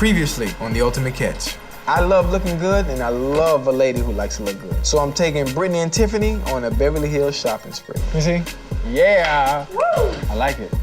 Previously on The Ultimate Catch. I love looking good, and I love a lady who likes to look good. So I'm taking Brittany and Tiffany on a Beverly Hills shopping spree. You see? Yeah. Woo! I like it.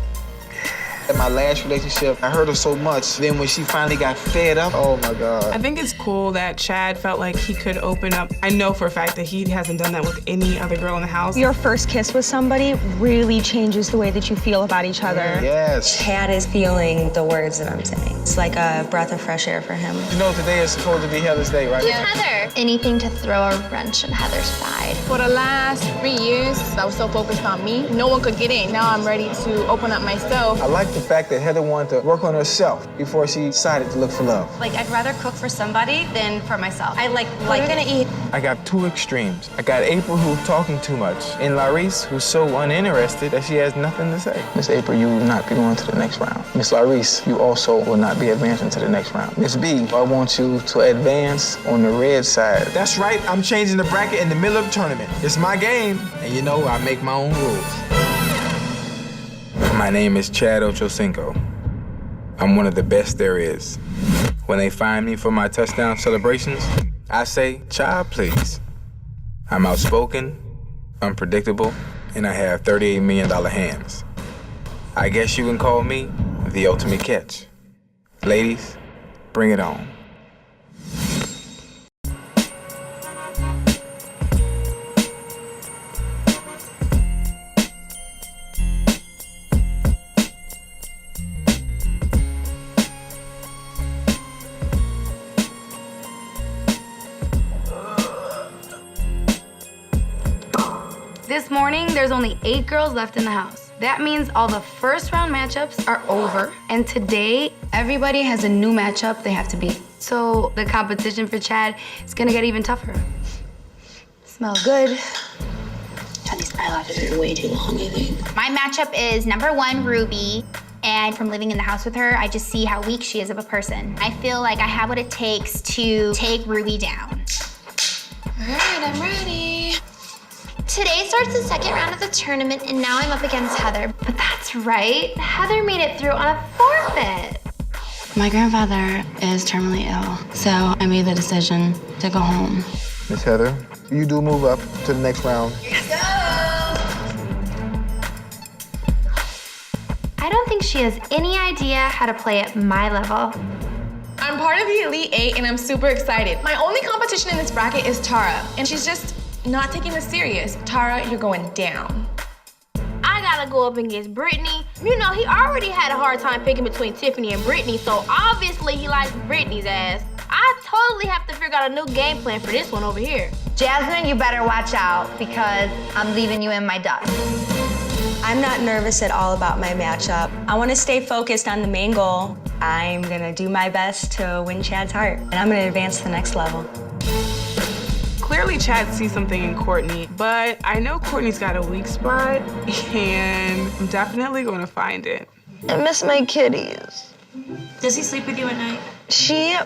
In my last relationship, I hurt her so much. Then when she finally got fed up, oh my God. I think it's cool that Chad felt like he could open up. I know for a fact that he hasn't done that with any other girl in the house. Your first kiss with somebody really changes the way that you feel about each other. Yes. Chad is feeling the words that I'm saying. It's like a breath of fresh air for him. You know today is supposed to be Heather's Day, right? Yeah. Heather. Anything to throw a wrench in Heather's side. For the last 3 years, I was so focused on me. No one could get in. Now I'm ready to open up myself. I like the fact that Heather wanted to work on herself before she decided to look for love. Like, I'd rather cook for somebody than for myself. I like what are we gonna eat? I got two extremes. I got April who's talking too much, and Laurice who's so uninterested that she has nothing to say. Miss April, you will not be going to the next round. Miss Laurice, you also will not be advancing to the next round. Miss B, I want you to advance on the red side. That's right, I'm changing the bracket in the middle of the tournament. It's my game, and you know I make my own rules. My name is Chad Ochocinco. I'm one of the best there is. When they find me for my touchdown celebrations, I say, child, please. I'm outspoken, unpredictable, and I have $38 million hands. I guess you can call me the ultimate catch. Ladies, bring it on. This morning, there's only 8 girls left in the house. That means all the first round matchups are over. And today, everybody has a new matchup they have to beat. So the competition for Chad is gonna get even tougher. Smell good. These eyelashes are way too long, I think. My matchup is #1, Ruby. And from living in the house with her, I just see how weak she is of a person. I feel like I have what it takes to take Ruby down. All right, I'm ready. Today starts the second round of the tournament, and now I'm up against Heather. But that's right, Heather made it through on a forfeit. My grandfather is terminally ill, so I made the decision to go home. Miss Heather, you do move up to the next round. I don't think she has any idea how to play at my level. I'm part of the Elite 8, and I'm super excited. My only competition in this bracket is Tara, and she's just not taking this serious. Tara, you're going down. I gotta go up against Brittany. You know, he already had a hard time picking between Tiffany and Brittany, so obviously he likes Brittany's ass. I totally have to figure out a new game plan for this one over here. Jasmine, you better watch out because I'm leaving you in my dust. I'm not nervous at all about my matchup. I want to stay focused on the main goal. I'm gonna do my best to win Chad's heart, and I'm gonna advance to the next level. Clearly Chad sees something in Courtney, but I know Courtney's got a weak spot, and I'm definitely gonna find it. I miss my kitties. Does he sleep with you at night?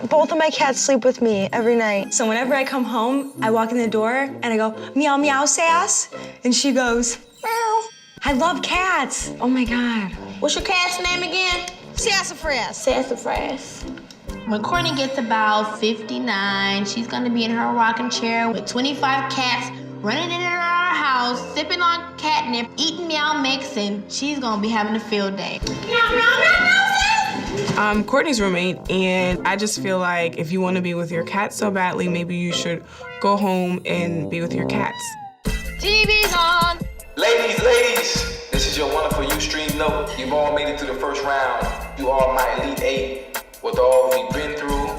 Both of my cats sleep with me every night. So whenever I come home, I walk in the door and I go, meow, meow, sass. And she goes, meow. I love cats. Oh my God. What's your cat's name again? Sassafras. Sassafras. When Courtney gets about 59, she's gonna be in her rocking chair with 25 cats running in and out of our house, sipping on catnip, eating meow mix, and she's gonna be having a field day. Courtney's roommate, and I just feel like if you want to be with your cat so badly, maybe you should go home and be with your cats. TV's on. Ladies, this is your wonderful Ustream note. You've all made it to the first round. You are my Elite 8. With all we've been through,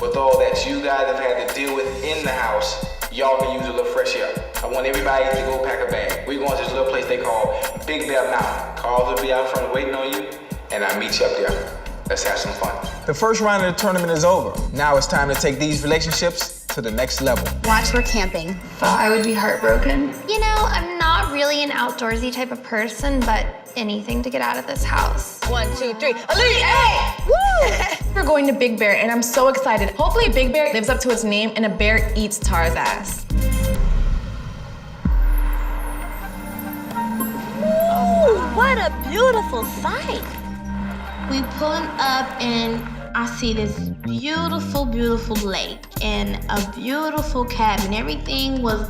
with all that you guys have had to deal with in the house, y'all can use a little fresh air. I want everybody to go pack a bag. We're going to this little place they call Big Bear Mountain. Cars will be out front waiting on you, and I'll meet you up there. Let's have some fun. The first round of the tournament is over. Now it's time to take these relationships to the next level. Watch, we're camping. Thought I would be heartbroken. You know, I'm not really an outdoorsy type of person, but anything to get out of this house. 1, 2, 3, Elite 8! Woo! We're going to Big Bear, and I'm so excited. Hopefully Big Bear lives up to its name and a bear eats Tara's ass. Ooh, what a beautiful sight. We pulling up, and I see this beautiful, beautiful lake and a beautiful cabin. Everything was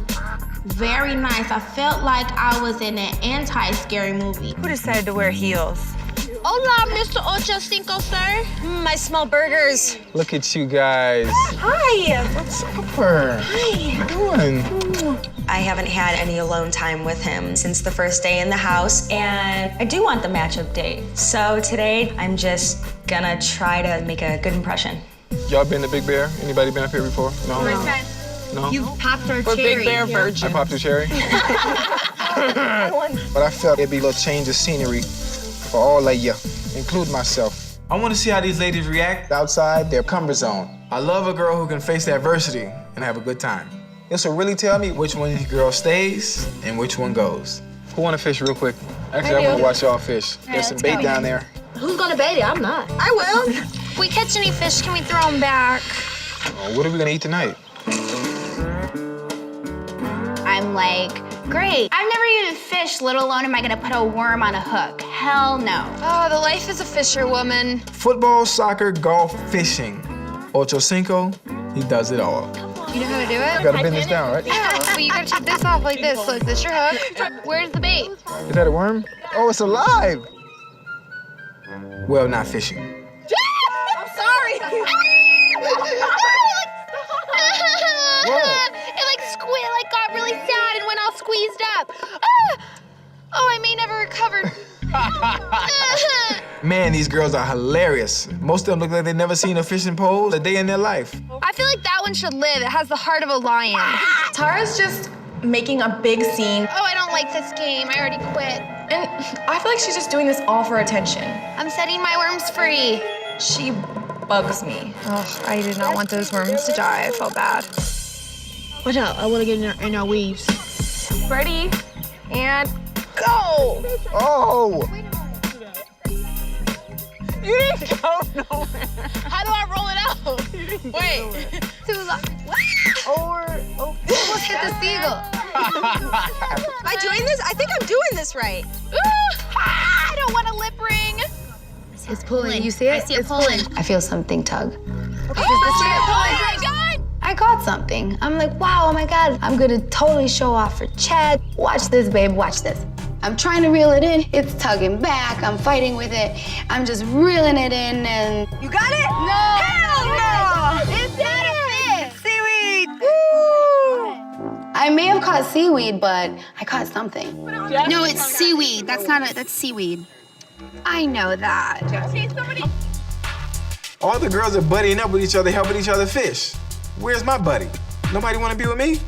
very nice. I felt like I was in an anti-scary movie. Who decided to wear heels? Hola, Mr. Ochocinco, sir. I smell burgers. Look at you guys. Hi. What's up, Hi. How you doing? I haven't had any alone time with him since the first day in the house, and I do want the matchup date. So today, I'm just gonna try to make a good impression. Y'all been to Big Bear? Anybody been up here before? No? No? You popped our We're cherry. Big Bear I virgin. popped a cherry. But I felt it'd be a little change of scenery for all of you, including myself. I want to see how these ladies react outside their comfort zone. I love a girl who can face adversity and have a good time. This will really tell me which one of these girls stays and which one goes. Who want to fish real quick? Actually, I want to watch y'all fish. There's some bait down there. Who's gonna bait it? I'm not. I will. If we catch any fish, can we throw them back? Oh, what are we gonna eat tonight? I'm like, great. I've never eaten fish, let alone am I gonna put a worm on a hook. Hell no. Oh, the life is a fisherwoman. Football, soccer, golf, fishing. Ochocinco, he does it all. You know how to do You it? gotta bend this down, right? Yeah, but you gotta take this off like this. So is this your hook? Where's the bait? Is that a worm? Oh, it's alive. Well, not fishing. I'm sorry. It like got really sad and went all squeezed up. Ah! Oh, I may never recover. Man, these girls are hilarious. Most of them look like they've never seen a fishing pole a day in their life. I feel like that one should live. It has the heart of a lion. Tara's just making a big scene. Oh, I don't like this game. I already quit. And I feel like she's just doing this all for attention. I'm setting my worms free. She bugs me. Oh, I did not want those worms to die. I felt bad. Watch out, I wanna get in our weaves. Ready? And go! Oh! You didn't go nowhere. How do I roll it out? Wait. Too long. Almost hit the seagull. Am I doing this? I think I'm doing this right. I don't want a lip ring. It's pulling. You see it? I see it pulling. I feel something tug. Oh my God! I got something. I'm like, wow, oh my God. I'm gonna totally show off for Chad. Watch this, babe, watch this. I'm trying to reel it in. It's tugging back. I'm fighting with it. I'm just reeling it in and... You got it? No! Hell no! It's not a fish! Seaweed! I may have caught seaweed, but I caught something. No, it's seaweed. That's seaweed. I know that. All the girls are buddying up with each other, helping each other fish. Where's my buddy? Nobody want to be with me?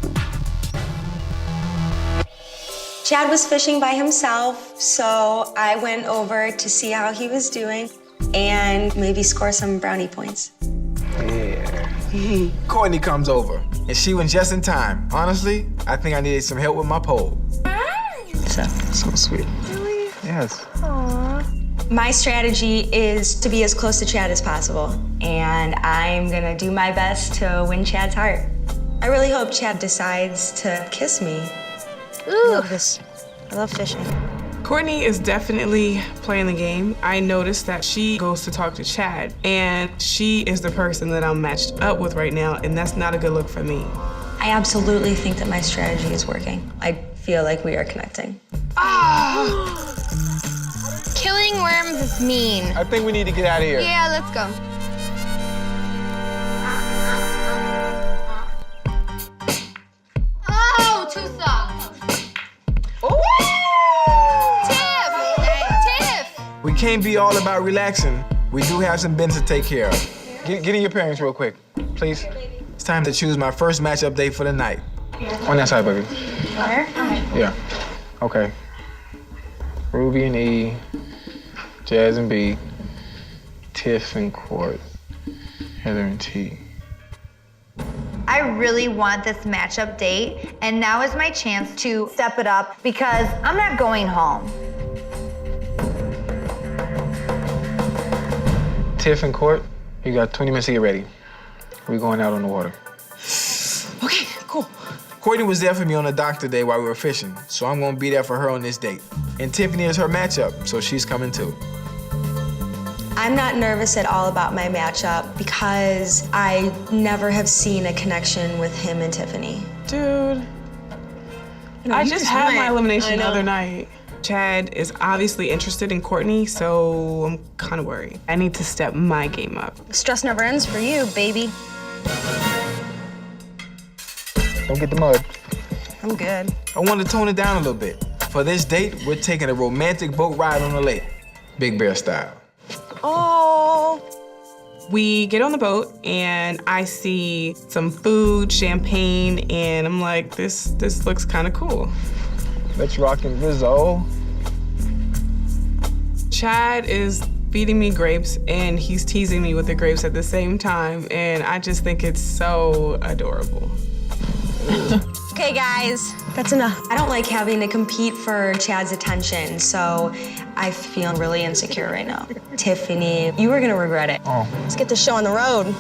Chad was fishing by himself, so I went over to see how he was doing and maybe score some brownie points. Yeah. Courtney comes over, and she went just in time. Honestly, I think I needed some help with my pole. So sweet. Really? Yes. My strategy is to be as close to Chad as possible, and I'm gonna do my best to win Chad's heart. I really hope Chad decides to kiss me. I love this. I love fishing. Courtney is definitely playing the game. I noticed that she goes to talk to Chad, and she is the person that I'm matched up with right now, and that's not a good look for me. I absolutely think that my strategy is working. I feel like we are connecting. Killing worms is mean. I think we need to get out of here. Yeah, let's go. Oh, too soft. Tiff! We can't be all about relaxing. We do have some business to take care of. Get in your pairings real quick, please. It's time to choose my first matchup date for the night. On that side, baby. Where? Yeah. Okay. Ruby and E, Jazz and B, Tiff and Court, Heather and T. I really want this matchup date, and now is my chance to step it up because I'm not going home. Tiff and Court, you got 20 minutes to get ready. We're going out on the water. Okay, cool. Courtney was there for me on the dock today while we were fishing, so I'm gonna be there for her on this date. And Tiffany is her matchup, so she's coming too. I'm not nervous at all about my matchup because I never have seen a connection with him and Tiffany. Dude, I just had my elimination the other night. Chad is obviously interested in Courtney, so I'm kind of worried. I need to step my game up. Stress never ends for you, baby. Don't get the mud. I'm good. I want to tone it down a little bit. For this date, we're taking a romantic boat ride on the lake. Big Bear style. Oh. We get on the boat and I see some food, champagne, and I'm like, this looks kind of cool. Let's rock and Rizzo. Chad is feeding me grapes and he's teasing me with the grapes at the same time, and I just think it's so adorable. Okay, guys, that's enough. I don't like having to compete for Chad's attention, so I feel really insecure right now. Tiffany, you were gonna regret it. Oh. Let's get the show on the road.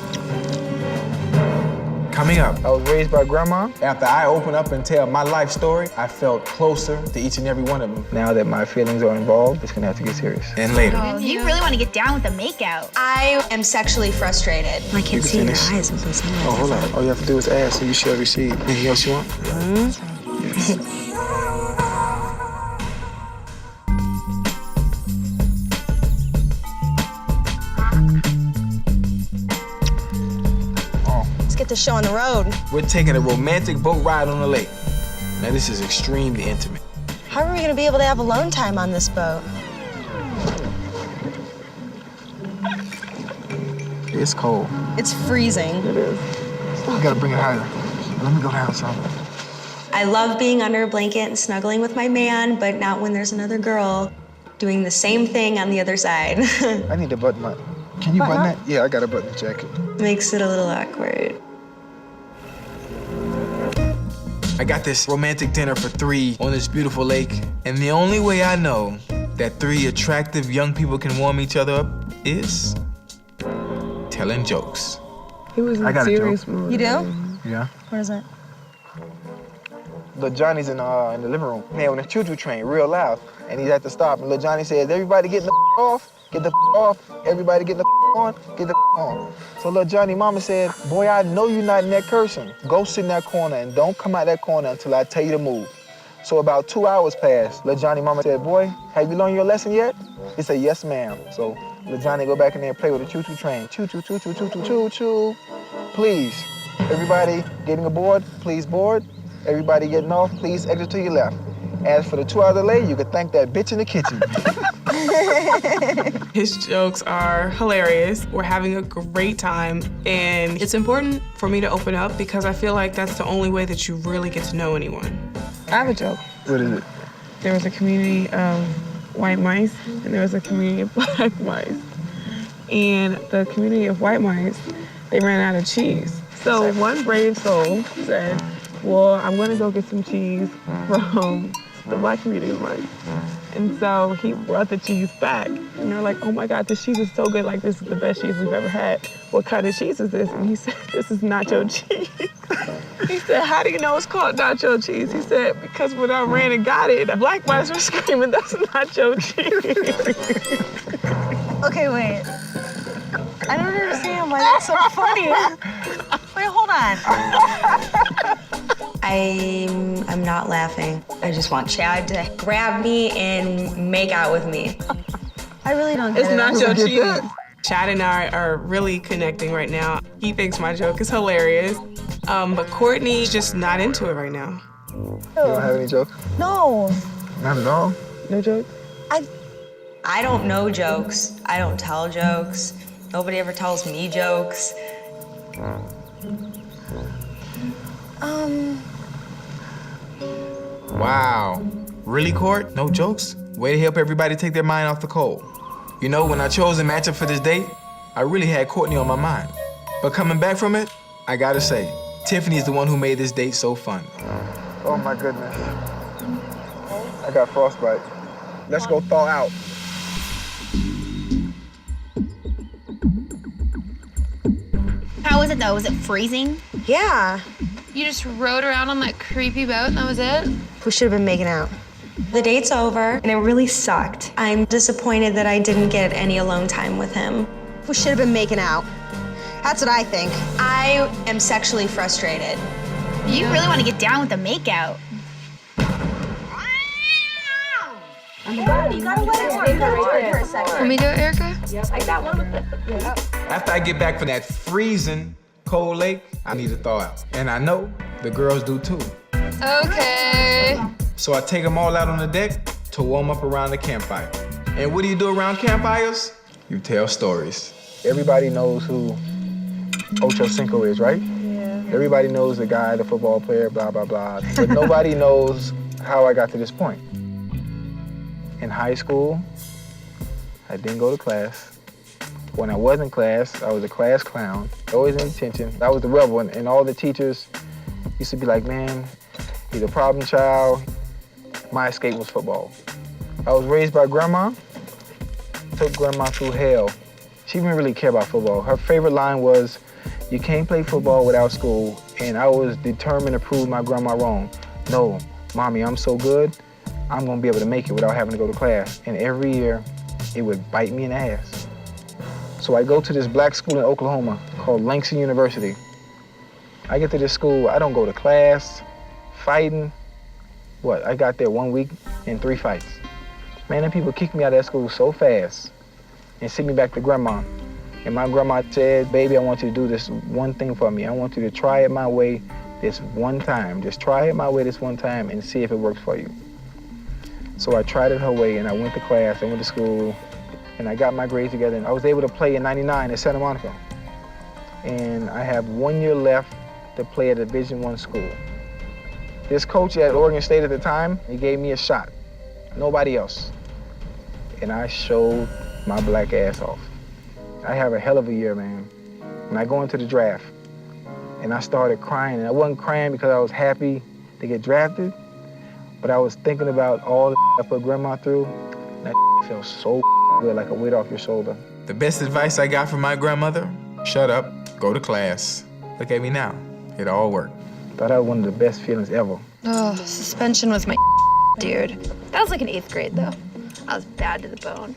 Coming up, I was raised by grandma. After I open up and tell my life story, I felt closer to each and every one of them. Now that my feelings are involved, it's gonna have to get serious. And later. Oh, you really want to get down with the makeout. I am sexually frustrated. I can't see in your eyes until someone. Oh, hold on. All you have to do is ask and you shall receive. Anything else you want? Yes. Let's get the show on the road. We're taking a romantic boat ride on the lake. Now, this is extremely intimate. How are we gonna be able to have alone time on this boat? It's cold. It's freezing. It is. We gotta bring it higher. Let me go down some. I love being under a blanket and snuggling with my man, but not when there's another girl doing the same thing on the other side. I need to button my... Can you button that? Yeah, I got a button the jacket. Makes it a little awkward. I got this romantic dinner for 3 on this beautiful lake, and the only way I know that 3 attractive young people can warm each other up is telling jokes. He was in a serious mood. You do? Yeah. What is it? Lil Johnny's in the living room. Man, on the choo-choo train, real loud. And he's at the stop, and Lil Johnny says, everybody getting the off? Get the off. Everybody getting the on? Get the on. So Lil Johnny mama said, boy, I know you're not in that cursing. Go sit in that corner and don't come out that corner until I tell you to move. So about 2 hours passed. Lil Johnny mama said, boy, have you learned your lesson yet? He said, yes, ma'am. So Lil Johnny go back in there and play with the choo-choo train. Choo-choo, choo-choo, choo-choo, choo-choo. Please, everybody getting aboard, please board. Everybody getting off, please exit to your left. As for the 2 hour delay, you can thank that bitch in the kitchen. His jokes are hilarious. We're having a great time, and it's important for me to open up because I feel like that's the only way that you really get to know anyone. I have a joke. What is it? There was a community of white mice, and there was a community of black mice. And the community of white mice, they ran out of cheese. So one brave soul said, well, I'm gonna go get some cheese from the black community of mice. And so he brought the cheese back. And they're like, oh my God, this cheese is so good. Like, this is the best cheese we've ever had. What kind of cheese is this? And he said, this is nacho cheese. He said, how do you know it's called nacho cheese? He said, because when I ran and got it, the black mice were screaming, that's nacho cheese. Okay, wait. I don't understand why that's so funny. Wait, hold on. I'm not laughing. I just want Chad to grab me and make out with me. I really don't get it. It's nacho cheese. Chad and I are really connecting right now. He thinks my joke is hilarious, but Courtney's just not into it right now. You don't have any jokes? No. Not at all? No jokes? I don't know jokes. I don't tell jokes. Nobody ever tells me jokes. Wow. Really, Court? No jokes? Way to help everybody take their mind off the cold. You know, when I chose a matchup for this date, I really had Courtney on my mind. But coming back from it, I gotta say, Tiffany is the one who made this date so fun. Oh my goodness. I got frostbite. Let's go thaw out. How was it though? Was it freezing? Yeah. You just rode around on that creepy boat and that was it? We should have been making out. The date's over, and it really sucked. I'm disappointed that I didn't get any alone time with him. We should have been making out. That's what I think. I am sexually frustrated. You really want to get down with the makeout. Can we do it, Erica? After I get back from that freezing cold lake, I need to thaw out. And I know the girls do too. Okay. So I take them all out on the deck to warm up around the campfire. And what do you do around campfires? You tell stories. Everybody knows who Ochocinco is, right? Yeah. Everybody knows the guy, the football player, blah, blah, blah. But nobody knows how I got to this point. In high school, I didn't go to class. When I was in class, I was a class clown, always in attention. I was the rebel, and all the teachers used to be like, man, he's a problem child. My escape was football. I was raised by grandma, took grandma through hell. She didn't really care about football. Her favorite line was, you can't play football without school, and I was determined to prove my grandma wrong. No, Mommy, I'm so good, I'm gonna be able to make it without having to go to class. And every year, it would bite me in the ass. So I go to this black school in Oklahoma called Langston University. I get to this school, I don't go to class, fighting. What, I got there 1 week and 3 fights. Man, them people kicked me out of that school so fast and sent me back to grandma. And my grandma said, baby, I want you to do this one thing for me. I want you to try it my way this one time. Just try it my way this one time and see if it works for you. So I tried it her way, and I went to class, I went to school, and I got my grades together, and I was able to play in '99 at Santa Monica. And I have 1 year left to play at a Division I school. This coach at Oregon State at the time, he gave me a shot. Nobody else. And I showed my black ass off. I have a hell of a year, man. And I go into the draft, and I started crying. And I wasn't crying because I was happy to get drafted, but I was thinking about all the I put grandma through. And that felt so good, like a weight off your shoulder. The best advice I got from my grandmother, shut up, go to class. Look at me now, it all worked. Thought that was one of the best feelings ever. Oh, suspension was my dude. That was like in 8th grade, though. I was bad to the bone.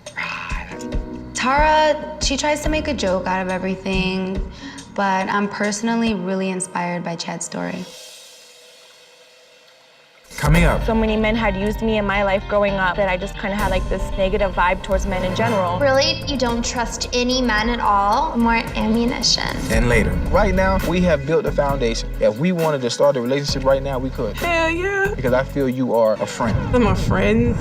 Tara, she tries to make a joke out of everything, but I'm personally really inspired by Chad's story. Coming up. So many men had used me in my life growing up that I just kind of had like this negative vibe towards men in general. Really? You don't trust any man at all? More ammunition. And later. Right now, we have built a foundation. If we wanted to start a relationship right now, we could. Hell yeah. Because I feel you are a friend. I'm a friend.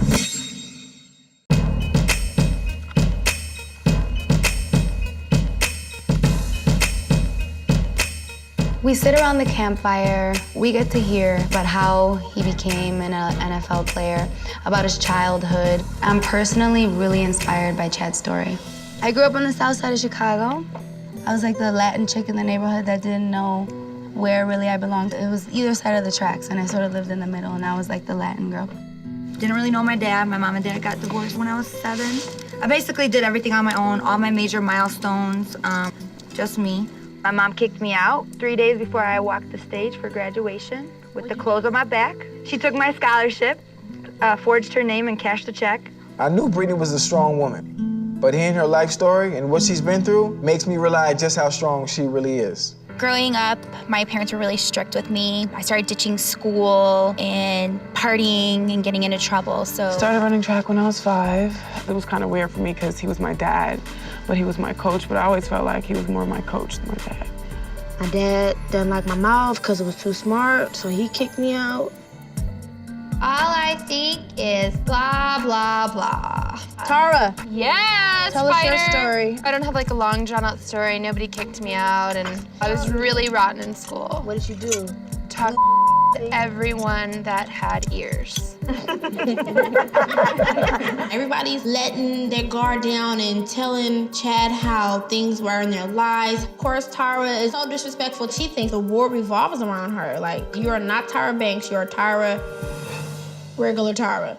We sit around the campfire, we get to hear about how he became an NFL player, about his childhood. I'm personally really inspired by Chad's story. I grew up on the south side of Chicago. I was like the Latin chick in the neighborhood that didn't know where really I belonged. It was either side of the tracks, and I sort of lived in the middle, and I was like the Latin girl. Didn't really know my dad. My mom and dad got divorced when I was 7. I basically did everything on my own, all my major milestones, just me. My mom kicked me out 3 days before I walked the stage for graduation with the clothes on my back. She took my scholarship, forged her name, and cashed the check. I knew Brittany was a strong woman, but hearing her life story and what she's been through makes me realize just how strong she really is. Growing up, my parents were really strict with me. I started ditching school and partying and getting into trouble, so. Started running track when I was 5. It was kind of weird for me because he was my dad, but he was my coach, but I always felt like he was more my coach than my dad. My dad didn't like my mouth because it was too smart, so he kicked me out. All I think is blah, blah, blah. Tara. Yes, Tell us your fighter. story. I don't have like a long drawn out story. Nobody kicked me out and I was really rotten in school. What did you do? Talk to everyone that had ears. Everybody's letting their guard down and telling Chad how things were in their lives. Of course, Tara is so disrespectful. She thinks the world revolves around her. Like, you are not Tyra Banks, you're Tyra, regular Tara.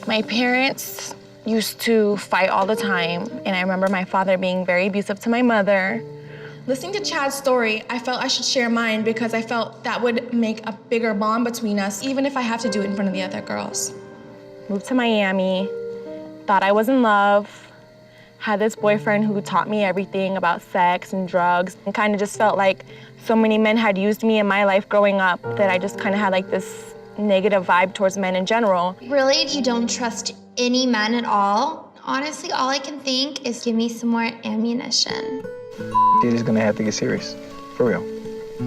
My parents used to fight all the time, and I remember my father being very abusive to my mother. Listening to Chad's story, I felt I should share mine because I felt that would make a bigger bond between us, even if I have to do it in front of the other girls. moved to Miami, thought I was in love, had this boyfriend who taught me everything about sex and drugs, and kind of just felt like so many men had used me in my life growing up that I just kind of had like this negative vibe towards men in general. Really, you don't trust any man at all? Honestly, all I can think is give me some more ammunition. She's gonna have to get serious, for real.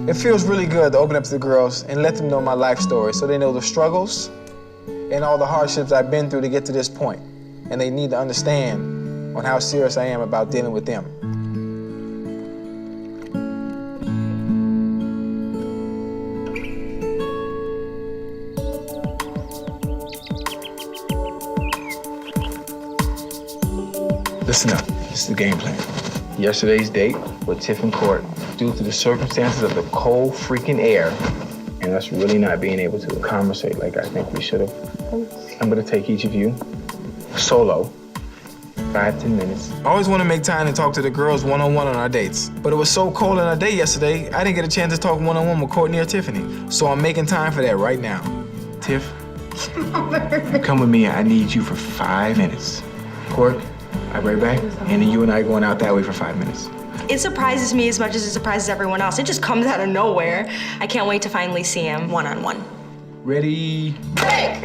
It feels really good to open up to the girls and let them know my life story so they know the struggles and all the hardships I've been through to get to this point. And they need to understand on how serious I am about dealing with them. Listen up, this is the game plan. Yesterday's date with Tiff and Court, due to the circumstances of the cold freaking air and us really not being able to conversate like I think we should have, I'm gonna take each of you solo, 5-10 minutes. I always want to make time to talk to the girls one-on-one on our dates, but it was so cold on our date yesterday, I didn't get a chance to talk one-on-one with Courtney or Tiffany, so I'm making time for that right now. Tiff, come with me, I need you for 5 minutes. Court, I'll be right back, and then you and I going out that way for 5 minutes. It surprises me as much as it surprises everyone else. It just comes out of nowhere. I can't wait to finally see him one-on-one. Ready? Break!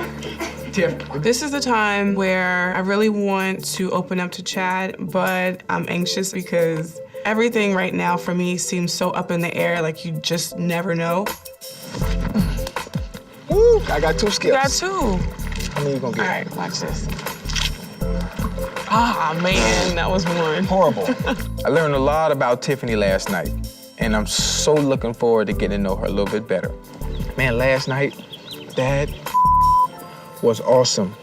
Tiff. This is the time where I really want to open up to Chad, but I'm anxious because everything right now for me seems so up in the air, like you just never know. Woo, I got 2 skips. You got 2. How many you gonna get? All right, watch this. Ah, man, that was 1. Horrible. I learned a lot about Tiffany last night, and I'm so looking forward to getting to know her a little bit better. Man, last night, that was awesome.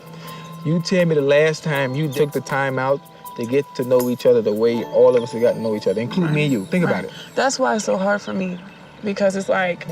You tell me the last time you took the time out to get to know each other the way all of us have got to know each other, including me and you. Think about it. That's why it's so hard for me, because it's like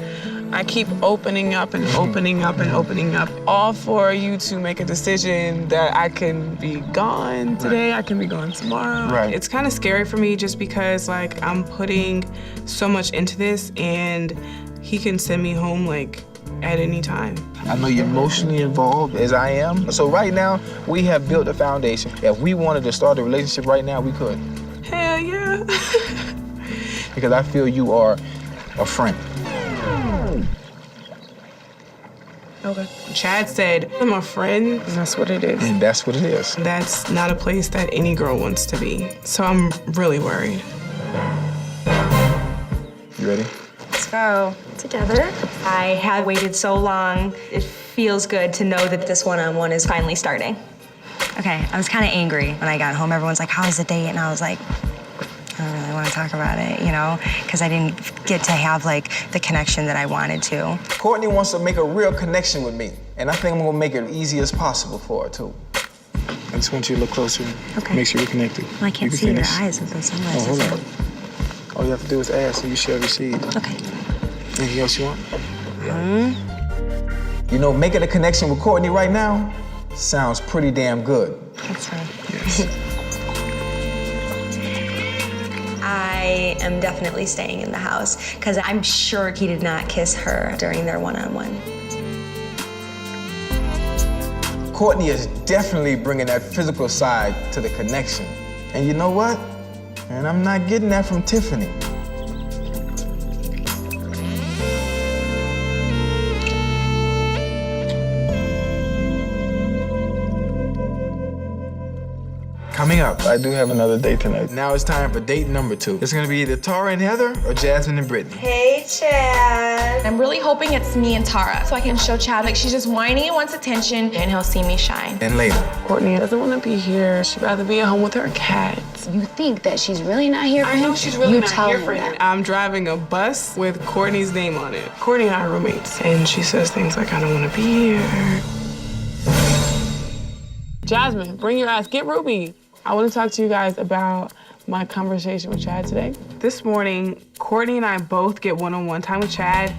I keep opening up and opening up and opening up, all for you to make a decision that I can be gone today, I can be gone tomorrow. Right. It's kind of scary for me just because like I'm putting so much into this and he can send me home like at any time. I know you're emotionally involved as I am. So right now, we have built a foundation. If we wanted to start a relationship right now, we could. Hell yeah. Because I feel you are a friend. Okay. Chad said, I'm a friend, and that's what it is. And that's what it is. That's not a place that any girl wants to be. So I'm really worried. You ready? Let's go. Together. I have waited so long. It feels good to know that this one-on-one is finally starting. Okay, I was kind of angry when I got home. Everyone's like, how was the date? And I was like, I don't really want to talk about it, you know? Because I didn't get to have, like, the connection that I wanted to. Courtney wants to make a real connection with me, and I think I'm gonna make it as easy as possible for her, too. I just want you to look closer. Okay. Make sure we're connected. Well, I can't see your eyes with those sunglasses. Oh, hold on. All you have to do is ask, and you shall receive. Okay. Anything else you want? You know, making a connection with Courtney right now sounds pretty damn good. That's right. Yes. I am definitely staying in the house because I'm sure he did not kiss her during their one-on-one. Courtney is definitely bringing that physical side to the connection. And you know what? And I'm not getting that from Tiffany. Coming up, I do have another date tonight. Now it's time for date number 2. It's gonna be either Tara and Heather or Jasmine and Brittany. Hey, Chad. I'm really hoping it's me and Tara so I can show Chad like she's just whiny, wants attention, and he'll see me shine. And later. Courtney doesn't want to be here. She'd rather be at home with her cats. You think that she's really not here for him? I know she's really you not tell here him for that. him. I'm driving a bus with Courtney's name on it. Courtney and I are roommates, and she says things like, I don't want to be here. Jasmine, bring your ass. Get Ruby. I want to talk to you guys about my conversation with Chad today. This morning, Courtney and I both get one-on-one time with Chad,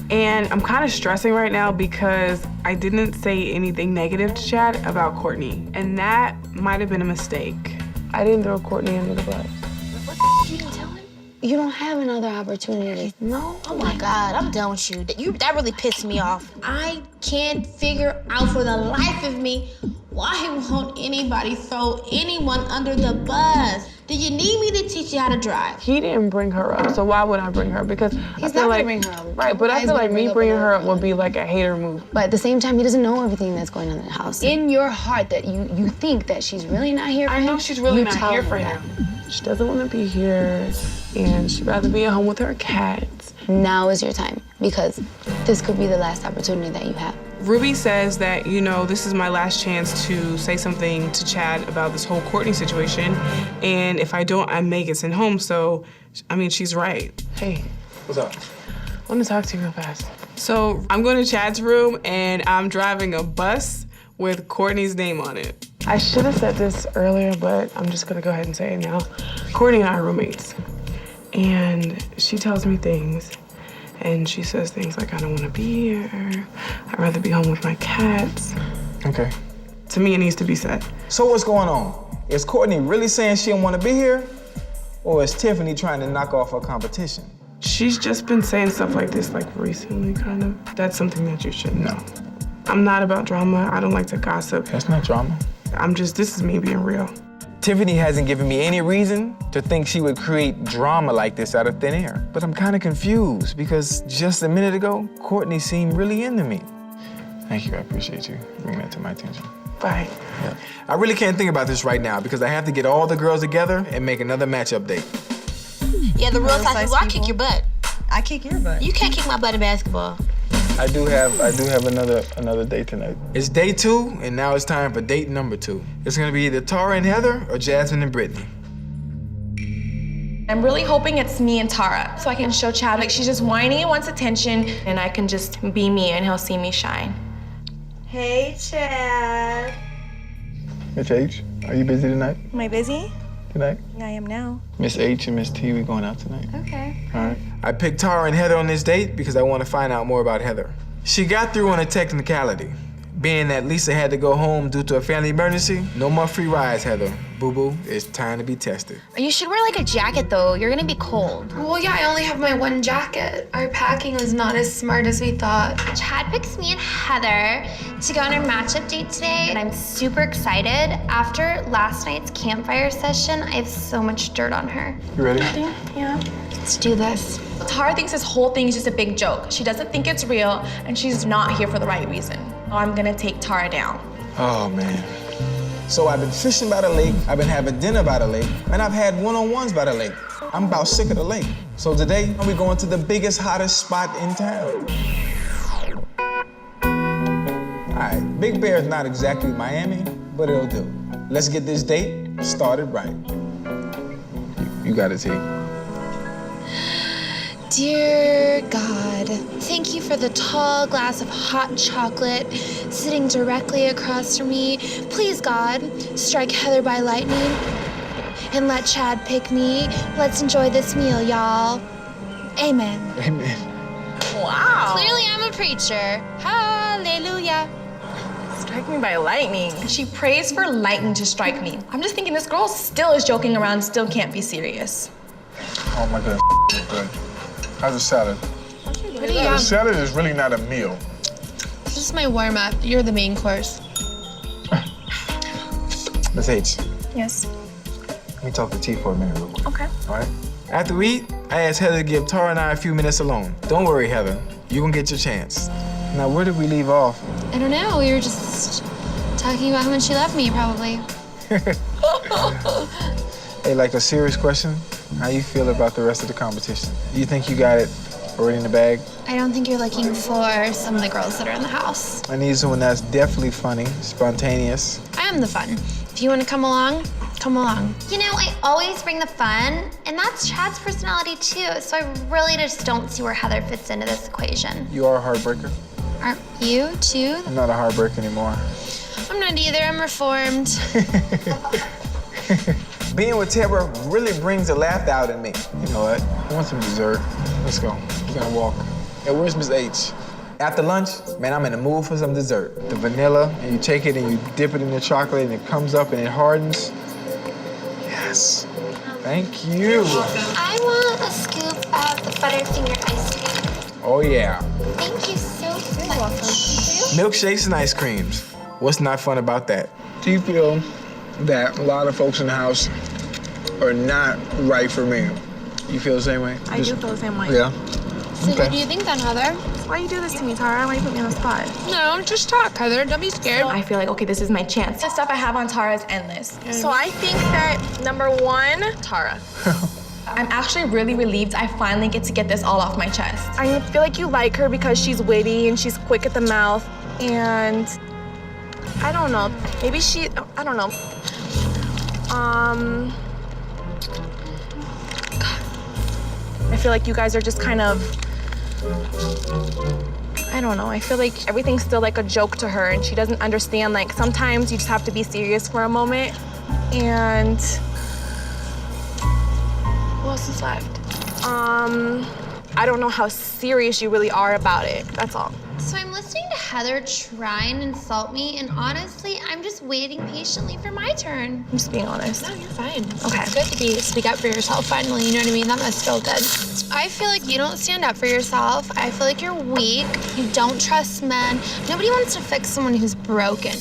and I'm kind of stressing right now because I didn't say anything negative to Chad about Courtney, and that might have been a mistake. I didn't throw Courtney under the bus. What the f*** you didn't tell him? You don't have another opportunity. No? Oh my God, I'm done with you. That really pissed me off. I can't figure out for the life of me why won't anybody throw anyone under the bus? Do you need me to teach you how to drive? He didn't bring her up, so why would I bring her up? Because He's I feel not like, gonna bring her up. Right, but I feel like me bringing her up would be like a hater move. But at the same time, he doesn't know everything that's going on in the house. In your heart, that you think that she's really not here for him. I know she's really not here for him. She doesn't want to be here, and she'd rather be at home with her cats. Now is your time, because this could be the last opportunity that you have. Ruby says that, you know, this is my last chance to say something to Chad about this whole Courtney situation, and if I don't, I may get sent home, so, I mean, she's right. Hey. What's up? I want to talk to you real fast. So, I'm going to Chad's room, and I'm driving a bus with Courtney's name on it. I should have said this earlier, but I'm just gonna go ahead and say it now. Courtney and I are roommates, and she tells me things, and she says things like, I don't wanna be here, I'd rather be home with my cats. Okay. To me, it needs to be said. So what's going on? Is Courtney really saying she don't want to be here? Or is Tiffany trying to knock off her competition? She's just been saying stuff like this, like recently, kind of. That's something that you should know. I'm not about drama. I don't like to gossip. That's not drama. This is me being real. Tiffany hasn't given me any reason to think she would create drama like this out of thin air. But I'm kind of confused because just a minute ago, Courtney seemed really into me. Thank you, I appreciate you bringing that to my attention. Bye. Yeah. I really can't think about this right now because I have to get all the girls together and make another matchup date. Yeah, the real size people, I kick your butt. I kick your butt. You can't kick my butt in basketball. I do have another date tonight. It's day 2, and now it's time for date number 2. It's gonna be either Tara and Heather or Jasmine and Brittany. I'm really hoping it's me and Tara, so I can show Chad like she's just whiny and wants attention, and I can just be me and he'll see me shine. Hey, Chad. Miss H, are you busy tonight? Am I busy? Tonight? I am now. Miss H and Miss T, we going out tonight. Okay. All right. I picked Tara and Heather on this date because I want to find out more about Heather. She got through on a technicality. Being that Lisa had to go home due to a family emergency, no more free rides, Heather. Boo-boo, it's time to be tested. You should wear like a jacket though. You're gonna be cold. Well, yeah, I only have my one jacket. Our packing was not as smart as we thought. Chad picks me and Heather to go on our matchup date today, and I'm super excited. After last night's campfire session, I have so much dirt on her. You ready? Yeah. Let's do this. Tara thinks this whole thing is just a big joke. She doesn't think it's real, and she's not here for the right reason. So I'm gonna take Tara down. Oh, man. So I've been fishing by the lake, I've been having dinner by the lake, and I've had one-on-ones by the lake. I'm about sick of the lake. So today, we're going to the biggest, hottest spot in town. All right, Big Bear is not exactly Miami, but it'll do. Let's get this date started right. You got it, T. Dear God, thank you for the tall glass of hot chocolate sitting directly across from me. Please, God, strike Heather by lightning and let Chad pick me. Let's enjoy this meal, y'all. Amen. Amen. Wow. Clearly, I'm a preacher. Hallelujah. Strike me by lightning. She prays for lightning to strike me. I'm just thinking this girl still is joking around, still can't be serious. Oh my God, good. How's the salad? Pretty The salad is really not a meal. This is my warm-up. You're the main course. Miss H, Yes. let me talk to T for a minute real quick. Okay. All right? After we eat, I asked Heather to give Tara and I a few minutes alone. Don't worry, Heather. You're gonna get your chance. Now, where did we leave off? I don't know. We were just talking about how much you love me, probably. Hey, like a serious question, how you feel about the rest of the competition? You think you got it already in the bag? I don't think you're looking for some of the girls that are in the house. I need someone that's definitely funny, spontaneous. I am the fun. If you want to come along, come along. You know, I always bring the fun, and that's Chad's personality too, so I really just don't see where Heather fits into this equation. You are a heartbreaker. Aren't you too? I'm not a heartbreaker anymore. I'm not either. I'm reformed. Being with Tara really brings the laughter out in me. You know what? I want some dessert. Let's go. We're gonna walk. Hey, where's Miss H? After lunch, man, I'm in the mood for some dessert. The vanilla, and you take it and you dip it in the chocolate and it comes up and it hardens. Yes. Thank you. I want a scoop of the Butterfinger ice cream? Oh, yeah. Thank you so much. Milkshakes and ice creams. What's not fun about that? Do you feel that a lot of folks in the house are not right for me? You feel the same way? I do feel the same way. Yeah? So what do you think then, Heather? Why you do this to me, Tara? Why you put me on the spot? No, just talk, Heather. Don't be scared. I feel like, okay, this is my chance. The stuff I have on Tara is endless. So I think that number one, Tara. I'm actually really relieved I finally get to get this all off my chest. I feel like you like her because she's witty and she's quick at the mouth, and I don't know, maybe I don't know. I feel like you guys are just kind of, I don't know, I feel like everything's still like a joke to her and she doesn't understand, like sometimes you just have to be serious for a moment. And who else is left? I don't know how serious you really are about it, that's all. So I'm listening to Heather try and insult me, and honestly, I'm just waiting patiently for my turn. I'm just being honest. No, you're fine. Okay. It's good to speak up for yourself finally, you know what I mean? That must feel good. I feel like you don't stand up for yourself. I feel like you're weak. You don't trust men. Nobody wants to fix someone who's broken.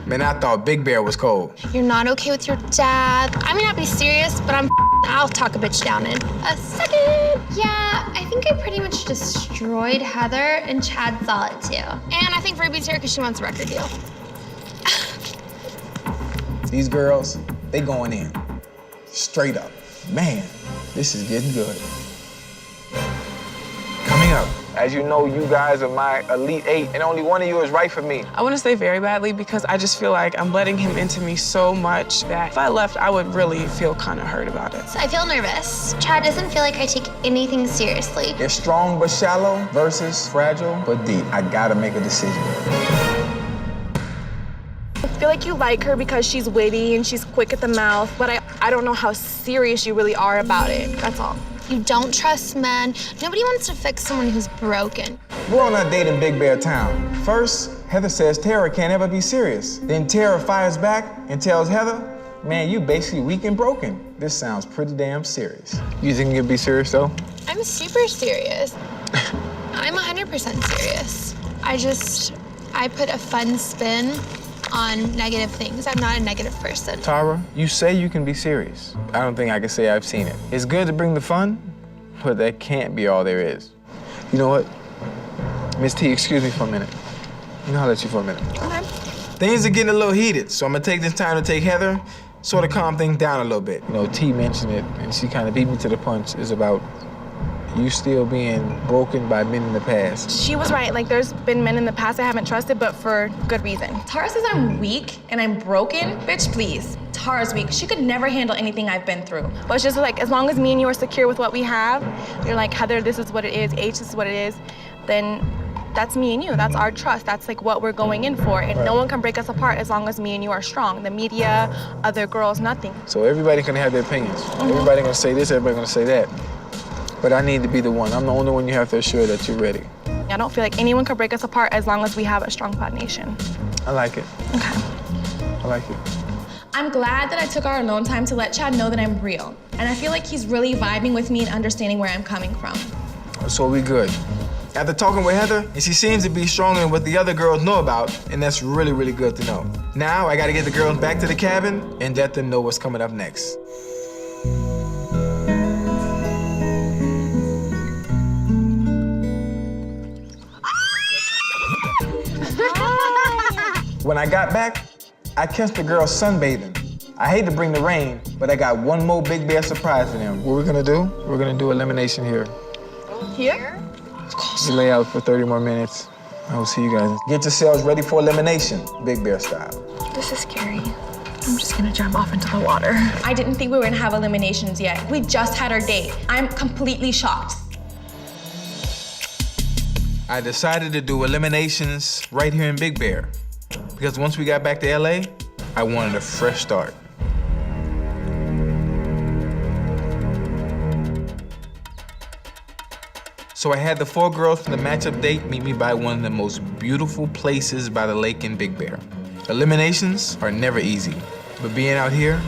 Man, I thought Big Bear was cold. You're not okay with your dad. I may not be serious, but I'll talk a bitch down in a second. Yeah, I think I pretty much destroyed Heather, and Chad saw it too. And I think Ruby's here because she wants a record deal. These girls, they going in. Straight up. Man, this is getting good. Coming up. As you know, you guys are my elite 8, and only one of you is right for me. I want to stay very badly because I just feel like I'm letting him into me so much that if I left, I would really feel kind of hurt about it. So I feel nervous. Chad doesn't feel like I take anything seriously. It's strong but shallow versus fragile but deep. I gotta make a decision. I feel like you like her because she's witty and she's quick at the mouth, but I don't know how serious you really are about it, that's all. You don't trust men. Nobody wants to fix someone who's broken. We're on a date in Big Bear Town. First, Heather says Tara can't ever be serious. Then Tara fires back and tells Heather, man, you basically weak and broken. This sounds pretty damn serious. You think you'd be serious, though? I'm super serious. I'm 100% serious. I put a fun spin on negative things. I'm not a negative person. Tara, you say you can be serious. I don't think I can say I've seen it. It's good to bring the fun, but that can't be all there is. You know what? Miss T, excuse me for a minute. You know, I'll let you for a minute. Okay. Things are getting a little heated, so I'm gonna take this time to take Heather, sort of calm things down a little bit. You know, T mentioned it, and she kind of beat me to the punch, is about you still being broken by men in the past. She was right, like there's been men in the past I haven't trusted, but for good reason. Tara says I'm weak and I'm broken. Bitch, please. Tara's weak. She could never handle anything I've been through. But it's just like, as long as me and you are secure with what we have, you're like, Heather, this is what it is, H, this is what it is, then that's me and you. That's our trust. That's like what we're going in for. And no one can break us apart as long as me and you are strong. The media, other girls, nothing. So everybody can have their opinions. Everybody gonna say this, everybody gonna say that. But I need to be the one. I'm the only one you have to assure that you're ready. I don't feel like anyone can break us apart as long as we have a strong foundation. I like it. Okay. I like it. I'm glad that I took our alone time to let Chad know that I'm real. And I feel like he's really vibing with me and understanding where I'm coming from. So we good. After talking with Heather, and she seems to be stronger than what the other girls know about, and that's really, really good to know. Now I gotta get the girls back to the cabin and let them know what's coming up next. When I got back, I catch the girls sunbathing. I hate to bring the rain, but I got one more Big Bear surprise for them. What we're gonna do? We're gonna do elimination here. Here? Of course. We lay out for 30 more minutes. I will see you guys. Get yourselves ready for elimination, Big Bear style. This is scary. I'm just gonna jump off into the water. I didn't think we were gonna have eliminations yet. We just had our date. I'm completely shocked. I decided to do eliminations right here in Big Bear. Because once we got back to LA, I wanted a fresh start. So I had the 4 girls from the matchup date meet me by one of the most beautiful places by the lake in Big Bear. Eliminations are never easy, but being out here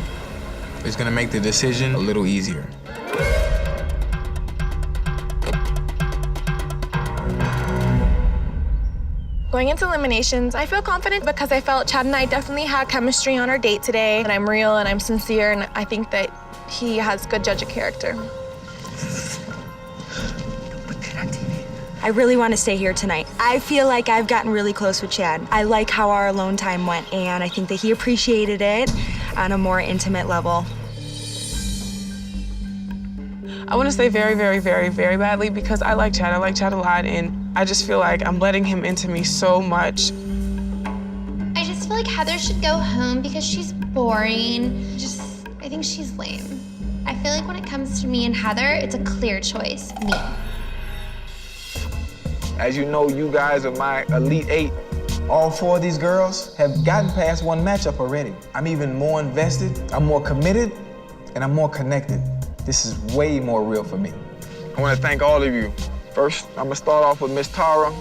It's gonna make the decision a little easier. Going into eliminations, I feel confident because I felt Chad and I definitely had chemistry on our date today, and I'm real and I'm sincere, and I think that he has good judge of character. I really want to stay here tonight. I feel like I've gotten really close with Chad. I like how our alone time went, and I think that he appreciated it on a more intimate level. I want to stay very, very, very, very badly because I like Chad. I like Chad a lot, and I just feel like I'm letting him into me so much. I just feel like Heather should go home because she's boring. I think she's lame. I feel like when it comes to me and Heather, it's a clear choice, me. As you know, you guys are my Elite 8. All 4 of these girls have gotten past one matchup already. I'm even more invested, I'm more committed, and I'm more connected. This is way more real for me. I want to thank all of you. First, I'm gonna start off with Miss Tara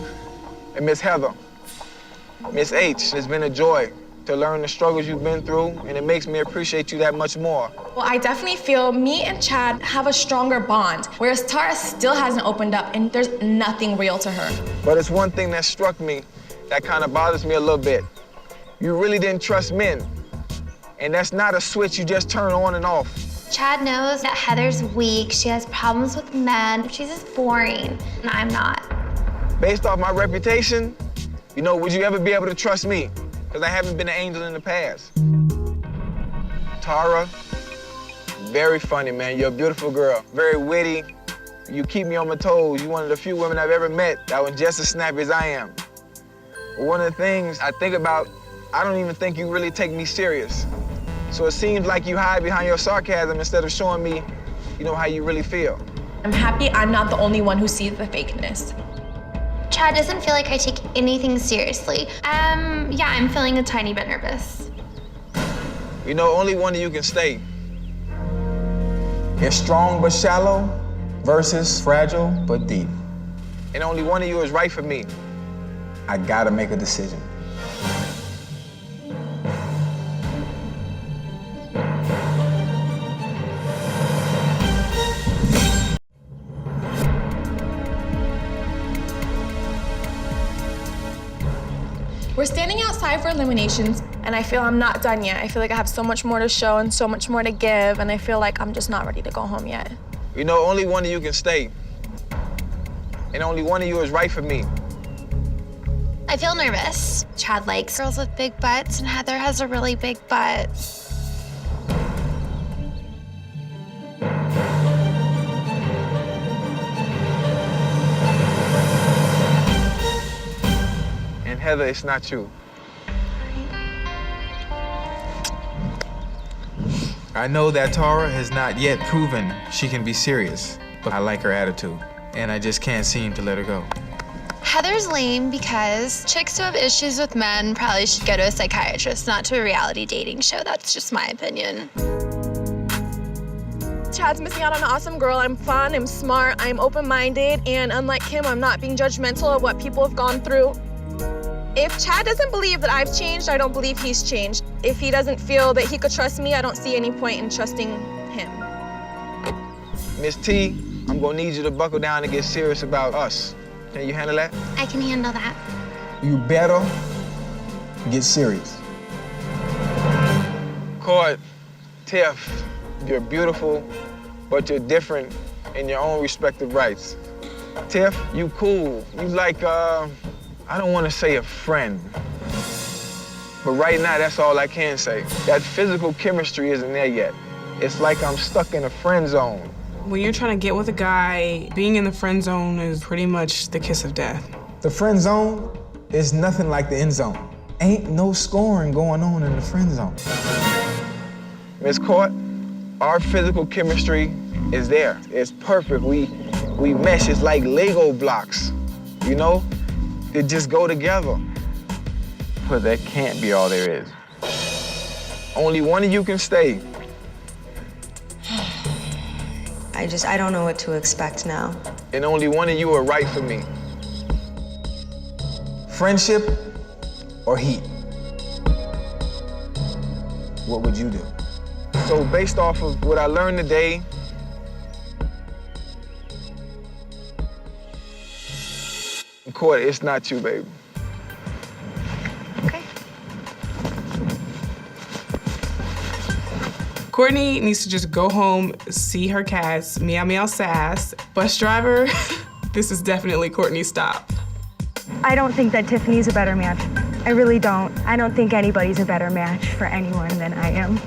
and Miss Heather. Miss H, it's been a joy to learn the struggles you've been through, and it makes me appreciate you that much more. Well, I definitely feel me and Chad have a stronger bond, whereas Tara still hasn't opened up and there's nothing real to her. But it's one thing that struck me that kind of bothers me a little bit. You really didn't trust men, and that's not a switch you just turn on and off. Chad knows that Heather's weak, she has problems with men, she's just boring, and I'm not. Based off my reputation, you know, would you ever be able to trust me? Because I haven't been an angel in the past. Tara, very funny, man. You're a beautiful girl, very witty. You keep me on my toes. You're one of the few women I've ever met that was just as snappy as I am. But one of the things I think about, I don't even think you really take me serious. So it seems like you hide behind your sarcasm instead of showing me, you know, how you really feel. I'm happy I'm not the only one who sees the fakeness. Chad doesn't feel like I take anything seriously. Yeah, I'm feeling a tiny bit nervous. You know, only one of you can stay. It's strong but shallow versus fragile but deep. And only one of you is right for me. I gotta make a decision. We're standing outside for eliminations, and I feel I'm not done yet. I feel like I have so much more to show and so much more to give, and I feel like I'm just not ready to go home yet. You know, only one of you can stay. And only one of you is right for me. I feel nervous. Chad likes girls with big butts, and Heather has a really big butt. And Heather, it's not you. I know that Tara has not yet proven she can be serious, but I like her attitude, and I just can't seem to let her go. Heather's lame because chicks who have issues with men probably should go to a psychiatrist, not to a reality dating show. That's just my opinion. Chad's missing out on an awesome girl. I'm fun, I'm smart, I'm open-minded, and unlike him, I'm not being judgmental of what people have gone through. If Chad doesn't believe that I've changed, I don't believe he's changed. If he doesn't feel that he could trust me, I don't see any point in trusting him. Miss T, I'm gonna need you to buckle down and get serious about us. Can you handle that? I can handle that. You better get serious. Court, Tiff, you're beautiful, but you're different in your own respective rights. Tiff, you cool. You like, I don't want to say a friend, but right now, that's all I can say. That physical chemistry isn't there yet. It's like I'm stuck in a friend zone. When you're trying to get with a guy, being in the friend zone is pretty much the kiss of death. The friend zone is nothing like the end zone. Ain't no scoring going on in the friend zone. Miss Court, our physical chemistry is there. It's perfect. We mesh. It's like Lego blocks, you know? They just go together. But that can't be all there is. Only one of you can stay. I don't know what to expect now. And only one of you are right for me. Friendship or heat? What would you do? So based off of what I learned today, in court, it's not you, baby. Courtney needs to just go home, see her cats, meow meow sass. Bus driver, this is definitely Courtney's stop. I don't think that Tiffany's a better match. I really don't. I don't think anybody's a better match for anyone than I am.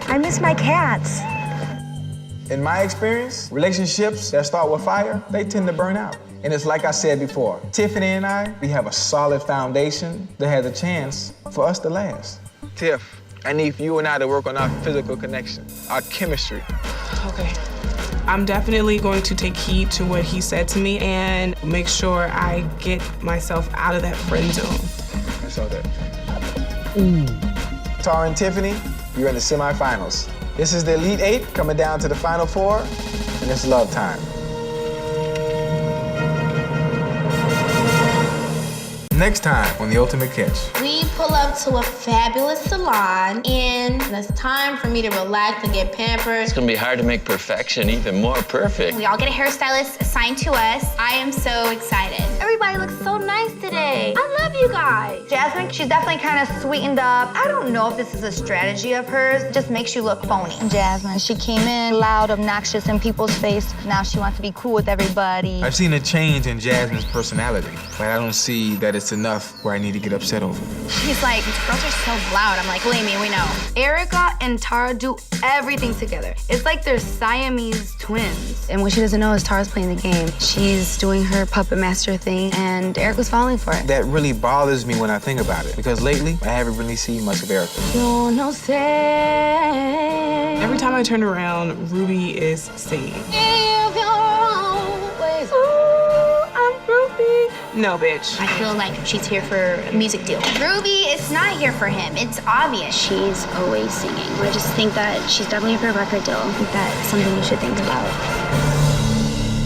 I miss my cats. In my experience, relationships that start with fire, they tend to burn out. And it's like I said before, Tiffany and I, we have a solid foundation that has a chance for us to last. Tiff, I need you and I to work on our physical connection, our chemistry. Okay. I'm definitely going to take heed to what he said to me and make sure I get myself out of that friend zone. I saw that. Tara and Tiffany, you're in the semifinals. This is the Elite Eight coming down to the Final Four, and it's love time. Next time on The Ultimate Catch. We pull up to a fabulous salon, and it's time for me to relax and get pampered. It's gonna be hard to make perfection even more perfect. We all get a hairstylist assigned to us. I am so excited. Everybody looks so nice today. I love you guys. Jasmine, she's definitely kind of sweetened up. I don't know if this is a strategy of hers. It just makes you look phony. Jasmine, she came in loud, obnoxious in people's face. Now she wants to be cool with everybody. I've seen a change in Jasmine's personality, but I don't see that it's enough where I need to get upset over it. He's like, these girls are so loud. I'm like, believe me, we know. Erica and Tara do everything together. It's like they're Siamese twins. And what she doesn't know is Tara's playing the game. She's doing her puppet master thing, and Erica's falling for it. That really bothers me when I think about it, because lately, I haven't really seen much of Erica. Yo, no say. Every time I turn around, Ruby is singing. If you're always I'm Ruby. No, bitch. I feel like she's here for a music deal. Ruby is not here for him. It's obvious. She's always singing. I just think that she's definitely for a record deal. I think that's something you should think about.